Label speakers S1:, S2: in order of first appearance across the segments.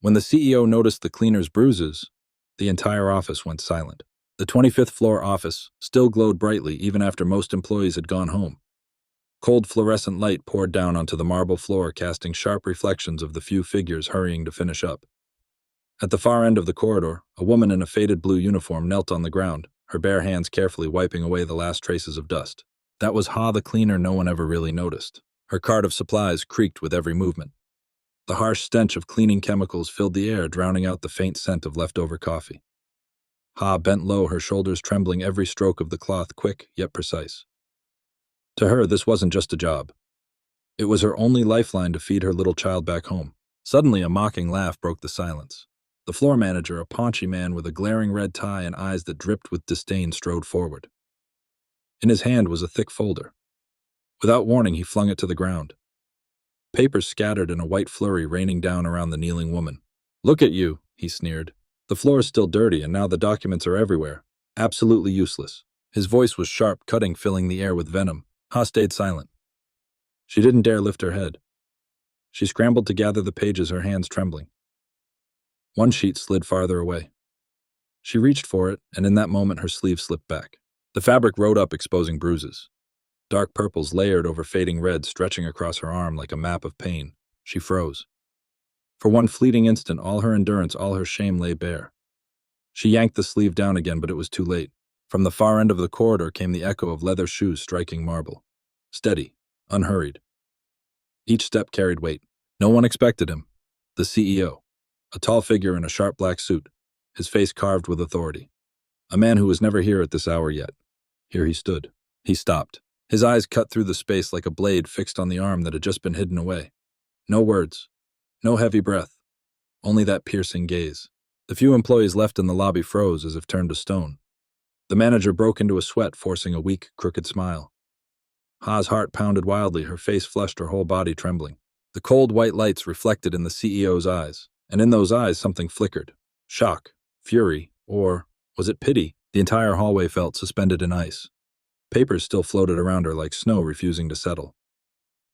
S1: When the CEO noticed the cleaner's bruises, the entire office went silent. The 25th floor office still glowed brightly even after most employees had gone home. Cold fluorescent light poured down onto the marble floor, casting sharp reflections of the few figures hurrying to finish up. At the far end of the corridor, a woman in a faded blue uniform knelt on the ground, her bare hands carefully wiping away the last traces of dust. That was Ha, the cleaner no one ever really noticed. Her cart of supplies creaked with every movement. The harsh stench of cleaning chemicals filled the air, drowning out the faint scent of leftover coffee. Ha bent low, her shoulders trembling, every stroke of the cloth quick yet precise. To her, this wasn't just a job. It was her only lifeline to feed her little child back home. Suddenly, a mocking laugh broke the silence. The floor manager, a paunchy man with a glaring red tie and eyes that dripped with disdain, strode forward. In his hand was a thick folder. Without warning, he flung it to the ground. Papers scattered in a white flurry raining down around the kneeling woman. "Look at you," he sneered. "The floor is still dirty, and now the documents are everywhere. Absolutely useless." His voice was sharp, cutting, filling the air with venom. Ha stayed silent. She didn't dare lift her head. She scrambled to gather the pages, her hands trembling. One sheet slid farther away. She reached for it, and in that moment her sleeve slipped back. The fabric rode up, exposing bruises. Dark purples layered over fading red, stretching across her arm like a map of pain. She froze. For one fleeting instant, all her endurance, all her shame lay bare. She yanked the sleeve down again, but it was too late. From the far end of the corridor came the echo of leather shoes striking marble. Steady, unhurried. Each step carried weight. No one expected him. The CEO. A tall figure in a sharp black suit, his face carved with authority. A man who was never here at this hour yet. Here he stood. He stopped. His eyes cut through the space like a blade fixed on the arm that had just been hidden away. No words. No heavy breath. Only that piercing gaze. The few employees left in the lobby froze as if turned to stone. The manager broke into a sweat, forcing a weak, crooked smile. Ha's heart pounded wildly, her face flushed, her whole body trembling. The cold white lights reflected in the CEO's eyes, and in those eyes something flickered. Shock, fury, or was it pity? The entire hallway felt suspended in ice. Papers still floated around her like snow, refusing to settle.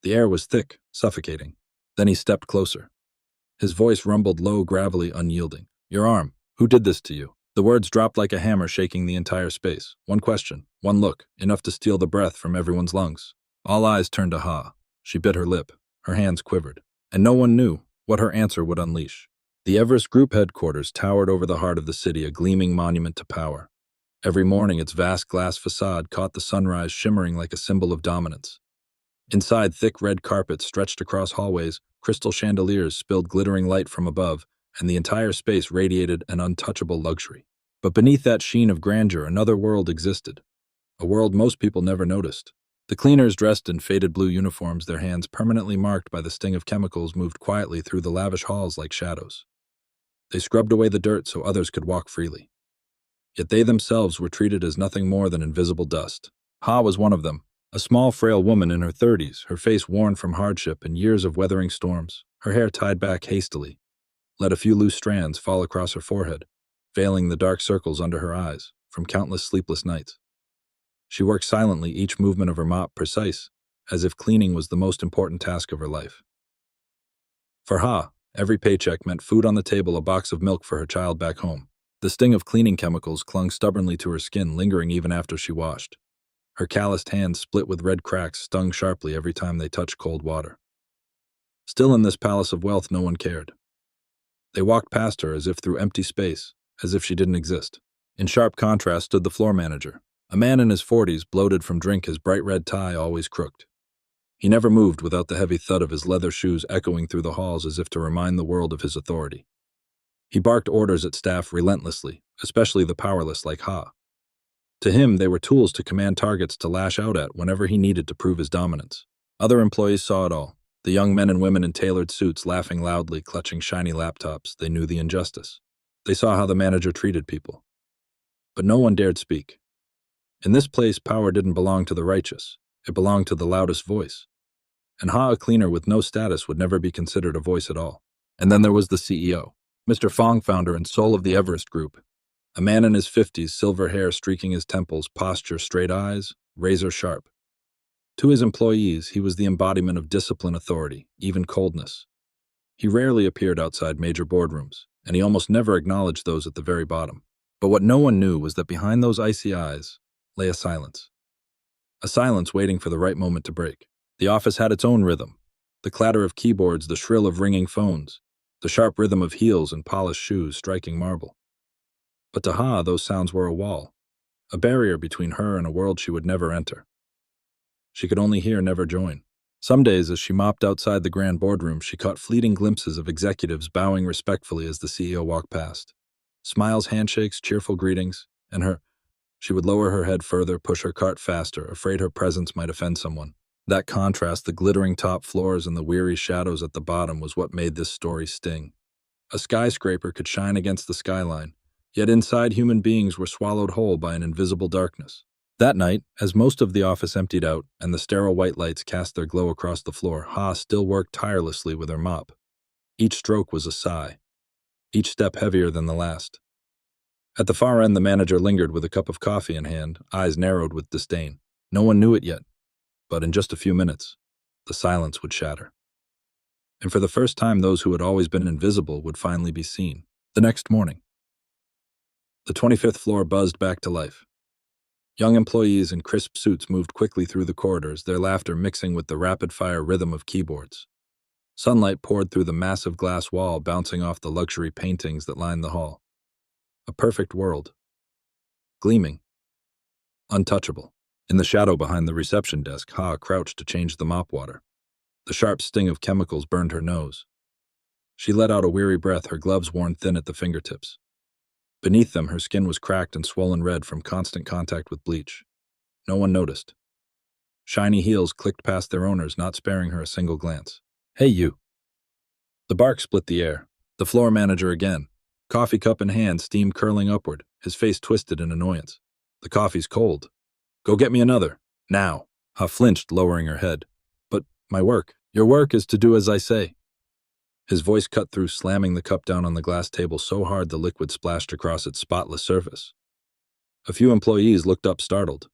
S1: The air was thick, suffocating. Then he stepped closer. His voice rumbled low, gravelly, unyielding. "Your arm. Who did this to you?" The words dropped like a hammer, shaking the entire space. One question, one look, enough to steal the breath from everyone's lungs. All eyes turned to Ha. She bit her lip. Her hands quivered. And no one knew what her answer would unleash. The Everest Group headquarters towered over the heart of the city, a gleaming monument to power. Every morning, its vast glass facade caught the sunrise, shimmering like a symbol of dominance. Inside, thick red carpets stretched across hallways, crystal chandeliers spilled glittering light from above, and the entire space radiated an untouchable luxury. But beneath that sheen of grandeur, another world existed. A world most people never noticed. The cleaners, dressed in faded blue uniforms, their hands permanently marked by the sting of chemicals, moved quietly through the lavish halls like shadows. They scrubbed away the dirt so others could walk freely. Yet they themselves were treated as nothing more than invisible dust. Ha was one of them, a small, frail woman in her 30s, her face worn from hardship and years of weathering storms, her hair tied back hastily. Let a few loose strands fall across her forehead, veiling the dark circles under her eyes from countless sleepless nights. She worked silently, each movement of her mop precise, as if cleaning was the most important task of her life. For Ha, every paycheck meant food on the table, a box of milk for her child back home. The sting of cleaning chemicals clung stubbornly to her skin, lingering even after she washed. Her calloused hands, split with red cracks, stung sharply every time they touched cold water. Still, in this palace of wealth, no one cared. They walked past her as if through empty space, as if she didn't exist. In sharp contrast stood the floor manager, a man in his 40s, bloated from drink, his bright red tie always crooked. He never moved without the heavy thud of his leather shoes echoing through the halls as if to remind the world of his authority. He barked orders at staff relentlessly, especially the powerless like Ha. To him, they were tools to command, targets to lash out at whenever he needed to prove his dominance. Other employees saw it all. The young men and women in tailored suits, laughing loudly, clutching shiny laptops. They knew the injustice. They saw how the manager treated people. But no one dared speak. In this place, power didn't belong to the righteous. It belonged to the loudest voice. And Ha, a cleaner with no status, would never be considered a voice at all. And then there was the CEO, Mr. Fong, founder and soul of the Everest Group. A man in his 50s, silver hair streaking his temples, posture, straight eyes, razor sharp. To his employees, he was the embodiment of discipline, authority, even coldness. He rarely appeared outside major boardrooms, and he almost never acknowledged those at the very bottom. But what no one knew was that behind those icy eyes lay a silence waiting for the right moment to break. The office had its own rhythm: the clatter of keyboards, the shrill of ringing phones, the sharp rhythm of heels and polished shoes striking marble. But to Ha, those sounds were a wall, a barrier between her and a world she would never enter. She could only hear, never join. Some days, as she mopped outside the grand boardroom, she caught fleeting glimpses of executives bowing respectfully as the CEO walked past. Smiles, handshakes, cheerful greetings, and she would lower her head further, push her cart faster, afraid her presence might offend someone. That contrast, the glittering top floors and the weary shadows at the bottom, was what made this story sting. A skyscraper could shine against the skyline, yet inside human beings were swallowed whole by an invisible darkness. That night, as most of the office emptied out and the sterile white lights cast their glow across the floor, Ha still worked tirelessly with her mop. Each stroke was a sigh, each step heavier than the last. At the far end, the manager lingered with a cup of coffee in hand, eyes narrowed with disdain. No one knew it yet, but in just a few minutes, the silence would shatter. And for the first time, those who had always been invisible would finally be seen. The next morning, the 25th floor buzzed back to life. Young employees in crisp suits moved quickly through the corridors, their laughter mixing with the rapid-fire rhythm of keyboards. Sunlight poured through the massive glass wall, bouncing off the luxury paintings that lined the hall. A perfect world. Gleaming. Untouchable. In the shadow behind the reception desk, Ha crouched to change the mop water. The sharp sting of chemicals burned her nose. She let out a weary breath, her gloves worn thin at the fingertips. Beneath them, her skin was cracked and swollen red from constant contact with bleach. No one noticed. Shiny heels clicked past their owners, not sparing her a single glance. "Hey, you." The bark split the air. The floor manager again. Coffee cup in hand, steam curling upward, his face twisted in annoyance. "The coffee's cold. Go get me another. Now." Ha flinched, lowering her head. "But my work." "Your work is to do as I say." His voice cut through, slamming the cup down on the glass table so hard the liquid splashed across its spotless surface. A few employees looked up startled,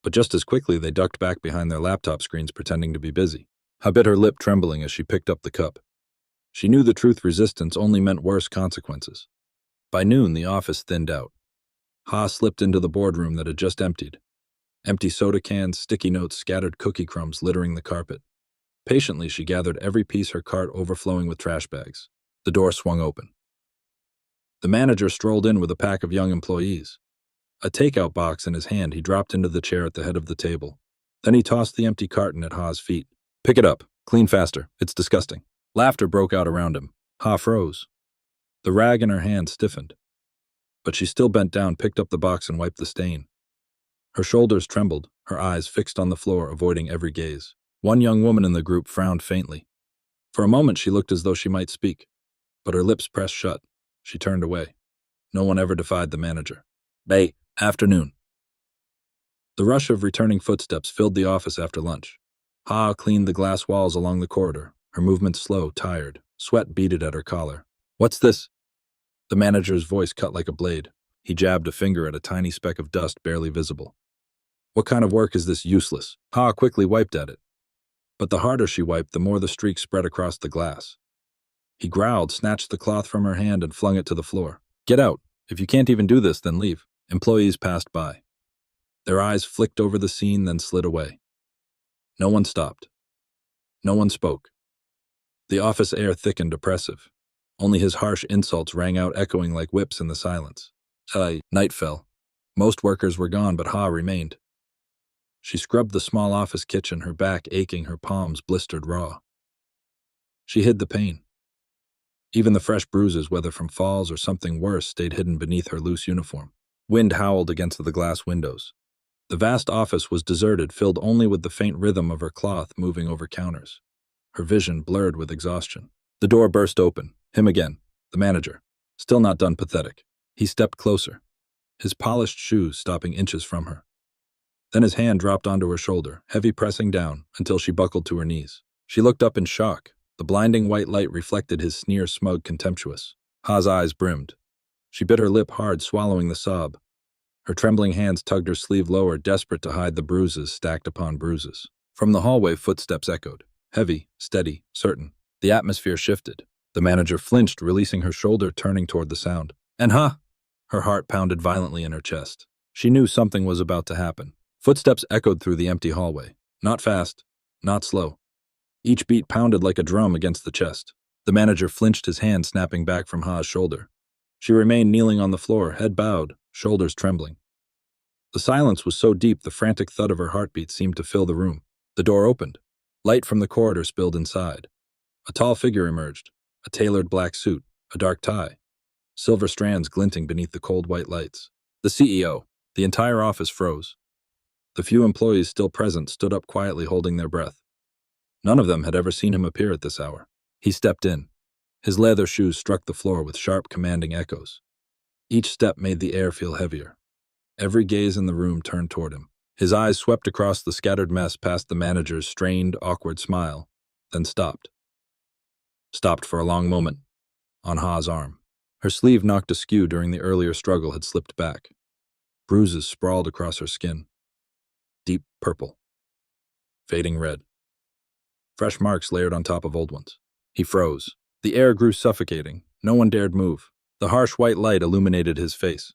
S1: but just as quickly they ducked back behind their laptop screens pretending to be busy. Ha bit her lip, trembling as she picked up the cup. She knew the truth: resistance only meant worse consequences. By noon, the office thinned out. Ha slipped into the boardroom that had just emptied. Empty soda cans, sticky notes, scattered cookie crumbs littering the carpet. Patiently, she gathered every piece, her cart overflowing with trash bags. The door swung open. The manager strolled in with a pack of young employees. A takeout box in his hand, he dropped into the chair at the head of the table. Then he tossed the empty carton at Ha's feet. "Pick it up. Clean faster. It's disgusting." Laughter broke out around him. Ha froze. The rag in her hand stiffened. But she still bent down, picked up the box, and wiped the stain. Her shoulders trembled, her eyes fixed on the floor, avoiding every gaze. One young woman in the group frowned faintly. For a moment she looked as though she might speak, but her lips pressed shut. She turned away. No one ever defied the manager. "Bay, afternoon." The rush of returning footsteps filled the office after lunch. Ha cleaned the glass walls along the corridor, her movements slow, tired. Sweat beaded at her collar. "What's this?" The manager's voice cut like a blade. He jabbed a finger at a tiny speck of dust barely visible. "What kind of work is this? Useless." Ha quickly wiped at it. But the harder she wiped, the more the streaks spread across the glass. He growled, snatched the cloth from her hand, and flung it to the floor. "Get out. If you can't even do this, then leave." Employees passed by. Their eyes flicked over the scene, then slid away. No one stopped. No one spoke. The office air thickened, oppressive. Only his harsh insults rang out, echoing like whips in the silence. Night fell. Most workers were gone, but Ha remained. She scrubbed the small office kitchen, her back aching, her palms blistered raw. She hid the pain. Even the fresh bruises, whether from falls or something worse, stayed hidden beneath her loose uniform. Wind howled against the glass windows. The vast office was deserted, filled only with the faint rhythm of her cloth moving over counters. Her vision blurred with exhaustion. The door burst open. Him again, the manager. Still not done, pathetic. He stepped closer, his polished shoes stopping inches from her. Then his hand dropped onto her shoulder, heavy, pressing down, until she buckled to her knees. She looked up in shock. The blinding white light reflected his sneer, smug, contemptuous. Ha's eyes brimmed. She bit her lip hard, swallowing the sob. Her trembling hands tugged her sleeve lower, desperate to hide the bruises stacked upon bruises. From the hallway, footsteps echoed. Heavy, steady, certain. The atmosphere shifted. The manager flinched, releasing her shoulder, turning toward the sound. And huh? Her heart pounded violently in her chest. She knew something was about to happen. Footsteps echoed through the empty hallway. Not fast, not slow. Each beat pounded like a drum against the chest. The manager flinched, his hand snapping back from Ha's shoulder. She remained kneeling on the floor, head bowed, shoulders trembling. The silence was so deep the frantic thud of her heartbeat seemed to fill the room. The door opened. Light from the corridor spilled inside. A tall figure emerged, a tailored black suit, a dark tie, silver strands glinting beneath the cold white lights. The CEO. The entire office froze. The few employees still present stood up quietly, holding their breath. None of them had ever seen him appear at this hour. He stepped in. His leather shoes struck the floor with sharp, commanding echoes. Each step made the air feel heavier. Every gaze in the room turned toward him. His eyes swept across the scattered mess past the manager's strained, awkward smile, then stopped. Stopped for a long moment, on Ha's arm. Her sleeve, knocked askew during the earlier struggle, had slipped back. Bruises sprawled across her skin. Deep purple. Fading red. Fresh marks layered on top of old ones. He froze. The air grew suffocating. No one dared move. The harsh white light illuminated his face.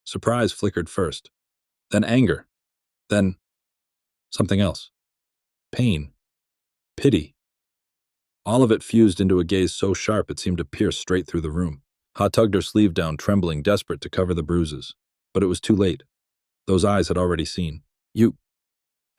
S1: Surprise flickered first, then anger, then something else. Pain. Pity. All of it fused into a gaze so sharp it seemed to pierce straight through the room. Ha tugged her sleeve down, trembling, desperate to cover the bruises. But it was too late. Those eyes had already seen. You.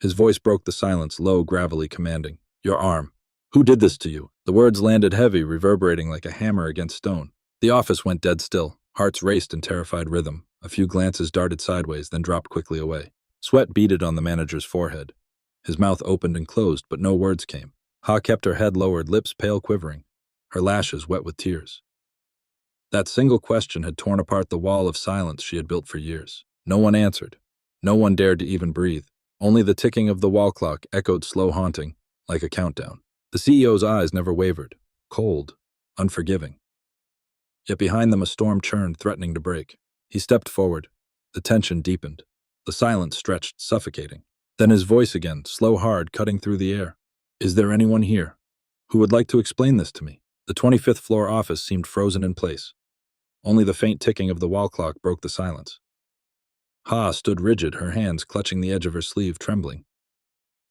S1: His voice broke the silence, low, gravelly, commanding. Your arm. Who did this to you? The words landed heavy, reverberating like a hammer against stone. The office went dead still. Hearts raced in terrified rhythm. A few glances darted sideways, then dropped quickly away. Sweat beaded on the manager's forehead. His mouth opened and closed, but no words came. Ha kept her head lowered, lips pale, quivering, her lashes wet with tears. That single question had torn apart the wall of silence she had built for years. No one answered. No one dared to even breathe. Only the ticking of the wall clock echoed slow, haunting, like a countdown. The CEO's eyes never wavered, cold, unforgiving. Yet behind them a storm churned, threatening to break. He stepped forward. The tension deepened. The silence stretched, suffocating. Then his voice again, slow, hard, cutting through the air. Is there anyone here who would like to explain this to me? The 25th floor office seemed frozen in place. Only the faint ticking of the wall clock broke the silence. Ha stood rigid, her hands clutching the edge of her sleeve, trembling.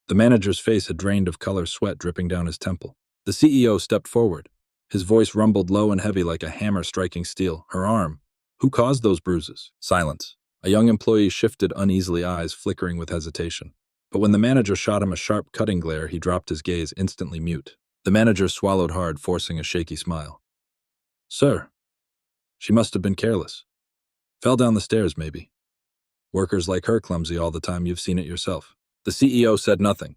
S1: The manager's face had drained of color, sweat dripping down his temple. The CEO stepped forward. His voice rumbled low and heavy like a hammer striking steel. Her arm. Who caused those bruises? Silence. A young employee shifted uneasily, eyes flickering with hesitation. But when the manager shot him a sharp, cutting glare, he dropped his gaze, instantly mute. The manager swallowed hard, forcing a shaky smile. Sir. She must have been careless. Fell down the stairs, maybe. Workers like her clumsy all the time, you've seen it yourself. The CEO said nothing.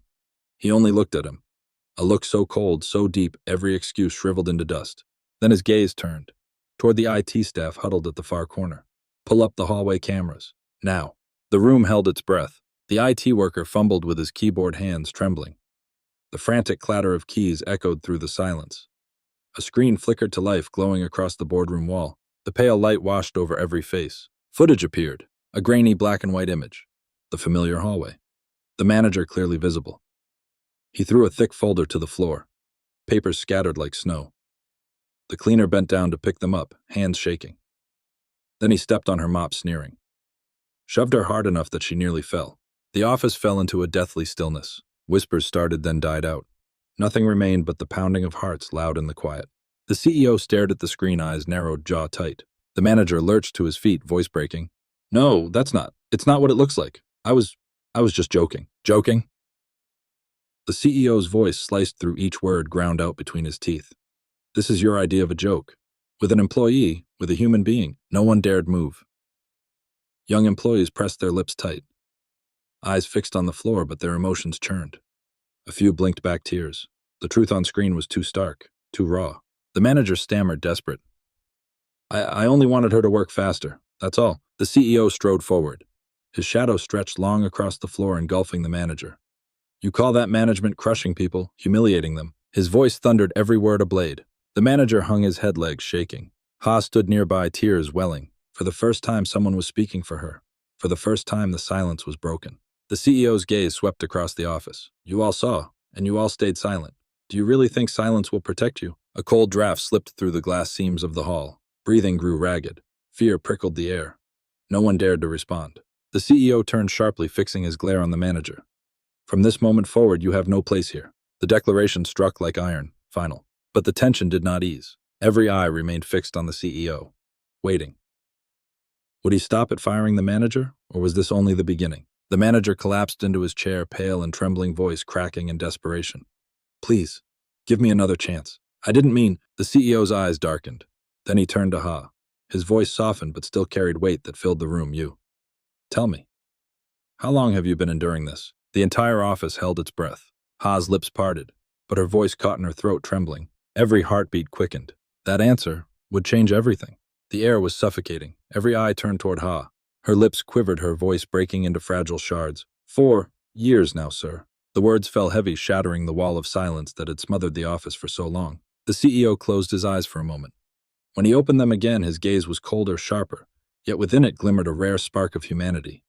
S1: He only looked at him. A look so cold, so deep, every excuse shriveled into dust. Then his gaze turned toward the IT staff huddled at the far corner. Pull up the hallway cameras. Now. The room held its breath. The IT worker fumbled with his keyboard, hands trembling. The frantic clatter of keys echoed through the silence. A screen flickered to life, glowing across the boardroom wall. The pale light washed over every face. Footage appeared, a grainy black and white image. The familiar hallway. The manager clearly visible. He threw a thick folder to the floor. Papers scattered like snow. The cleaner bent down to pick them up, hands shaking. Then he stepped on her mop, sneering. Shoved her hard enough that she nearly fell. The office fell into a deathly stillness. Whispers started, then died out. Nothing remained but the pounding of hearts, loud in the quiet. The CEO stared at the screen, eyes narrowed, jaw tight. The manager lurched to his feet, voice breaking. No, it's not what it looks like. I was just joking. Joking? The CEO's voice sliced through each word, ground out between his teeth. This is your idea of a joke. With an employee, with a human being, no one dared move. Young employees pressed their lips tight. Eyes fixed on the floor, but their emotions churned. A few blinked back tears. The truth on screen was too stark, too raw. The manager stammered, desperate. I only wanted her to work faster, that's all. The CEO strode forward. His shadow stretched long across the floor, engulfing the manager. You call that management crushing people, humiliating them? His voice thundered, every word a blade. The manager hung his head, legs shaking. Ha stood nearby, tears welling. For the first time, someone was speaking for her. For the first time, the silence was broken. The CEO's gaze swept across the office. You all saw, and you all stayed silent. Do you really think silence will protect you? A cold draft slipped through the glass seams of the hall. Breathing grew ragged. Fear prickled the air. No one dared to respond. The CEO turned sharply, fixing his glare on the manager. From this moment forward, you have no place here. The declaration struck like iron, final. But the tension did not ease. Every eye remained fixed on the CEO, waiting. Would he stop at firing the manager, or was this only the beginning? The manager collapsed into his chair, pale and trembling voice cracking in desperation. Please, give me another chance. I didn't mean. The CEO's eyes darkened. Then he turned to Ha. His voice softened but still carried weight that filled the room. You. Tell me. How long have you been enduring this? The entire office held its breath. Ha's lips parted, but her voice caught in her throat, trembling. Every heartbeat quickened. That answer would change everything. The air was suffocating. Every eye turned toward Ha. Her lips quivered, her voice breaking into fragile shards. 4 years now, sir. The words fell heavy, shattering the wall of silence that had smothered the office for so long. The CEO closed his eyes for a moment. When he opened them again, his gaze was colder, sharper, yet within it glimmered a rare spark of humanity.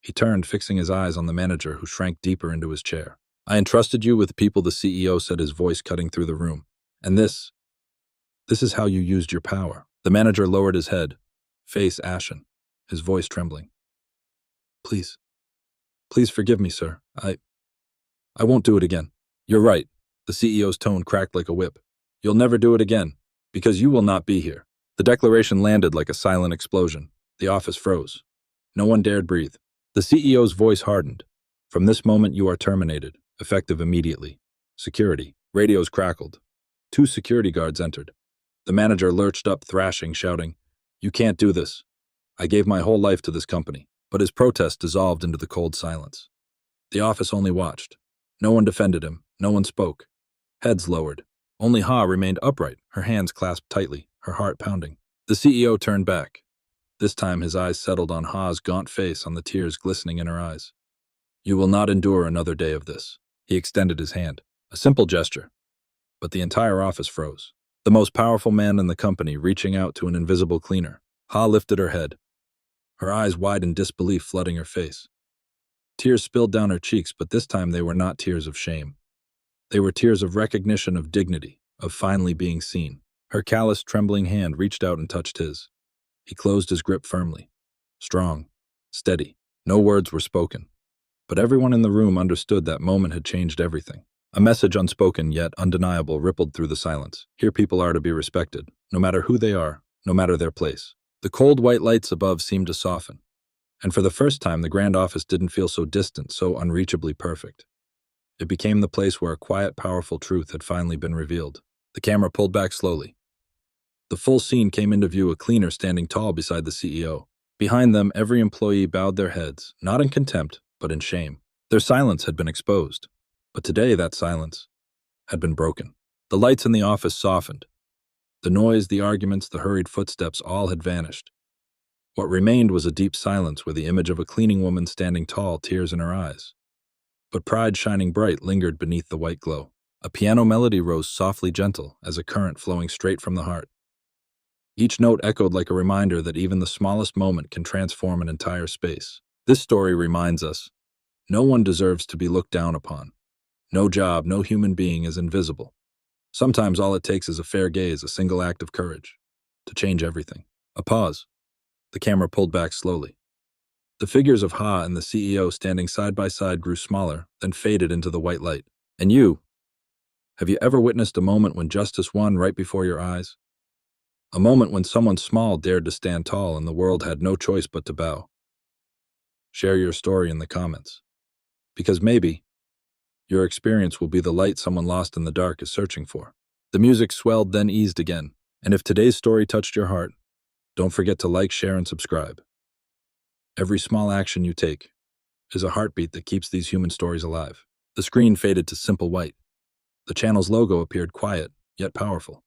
S1: He turned, fixing his eyes on the manager, who shrank deeper into his chair. I entrusted you with people, the CEO said, his voice cutting through the room. And this is how you used your power. The manager lowered his head, face ashen, his voice trembling. Please forgive me, sir. I won't do it again. You're right. The CEO's tone cracked like a whip. You'll never do it again, because you will not be here. The declaration landed like a silent explosion. The office froze. No one dared breathe. The CEO's voice hardened. From this moment you are terminated, effective immediately. Security. Radios crackled. 2 security guards entered. The manager lurched up, thrashing, shouting, You can't do this. I gave my whole life to this company. But his protest dissolved into the cold silence. The office only watched. No one defended him. No one spoke. Heads lowered. Only Ha remained upright, her hands clasped tightly, her heart pounding. The CEO turned back. This time his eyes settled on Ha's gaunt face, on the tears glistening in her eyes. You will not endure another day of this. He extended his hand. A simple gesture. But the entire office froze. The most powerful man in the company reaching out to an invisible cleaner. Ha lifted her head. Her eyes wide in disbelief, flooding her face. Tears spilled down her cheeks, but this time they were not tears of shame. They were tears of recognition, of dignity, of finally being seen. Her calloused, trembling hand reached out and touched his. He closed his grip firmly. Strong. Steady. No words were spoken. But everyone in the room understood that moment had changed everything. A message, unspoken yet undeniable, rippled through the silence. Here people are to be respected, no matter who they are, no matter their place. The cold white lights above seemed to soften. And for the first time, the grand office didn't feel so distant, so unreachably perfect. It became the place where a quiet, powerful truth had finally been revealed. The camera pulled back slowly. The full scene came into view, a cleaner standing tall beside the CEO. Behind them, every employee bowed their heads, not in contempt, but in shame. Their silence had been exposed. But today, that silence had been broken. The lights in the office softened. The noise, the arguments, the hurried footsteps, all had vanished. What remained was a deep silence, where the image of a cleaning woman standing tall, tears in her eyes. But pride shining bright lingered beneath the white glow. A piano melody rose softly, gentle, as a current flowing straight from the heart. Each note echoed like a reminder that even the smallest moment can transform an entire space. This story reminds us, no one deserves to be looked down upon. No job, no human being is invisible. Sometimes all it takes is a fair gaze, a single act of courage, to change everything. A pause. The camera pulled back slowly. The figures of Ha and the CEO standing side by side grew smaller, then faded into the white light. And you? Have you ever witnessed a moment when justice won right before your eyes? A moment when someone small dared to stand tall and the world had no choice but to bow. Share your story in the comments. Because maybe your experience will be the light someone lost in the dark is searching for. The music swelled, then eased again. And if today's story touched your heart, don't forget to like, share, and subscribe. Every small action you take is a heartbeat that keeps these human stories alive. The screen faded to simple white. The channel's logo appeared quiet, yet powerful.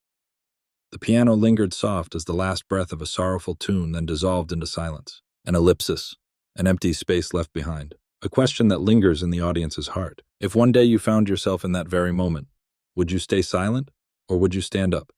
S1: The piano lingered soft as the last breath of a sorrowful tune, then dissolved into silence. An ellipsis, an empty space left behind. A question that lingers in the audience's heart. If one day you found yourself in that very moment, would you stay silent, or would you stand up?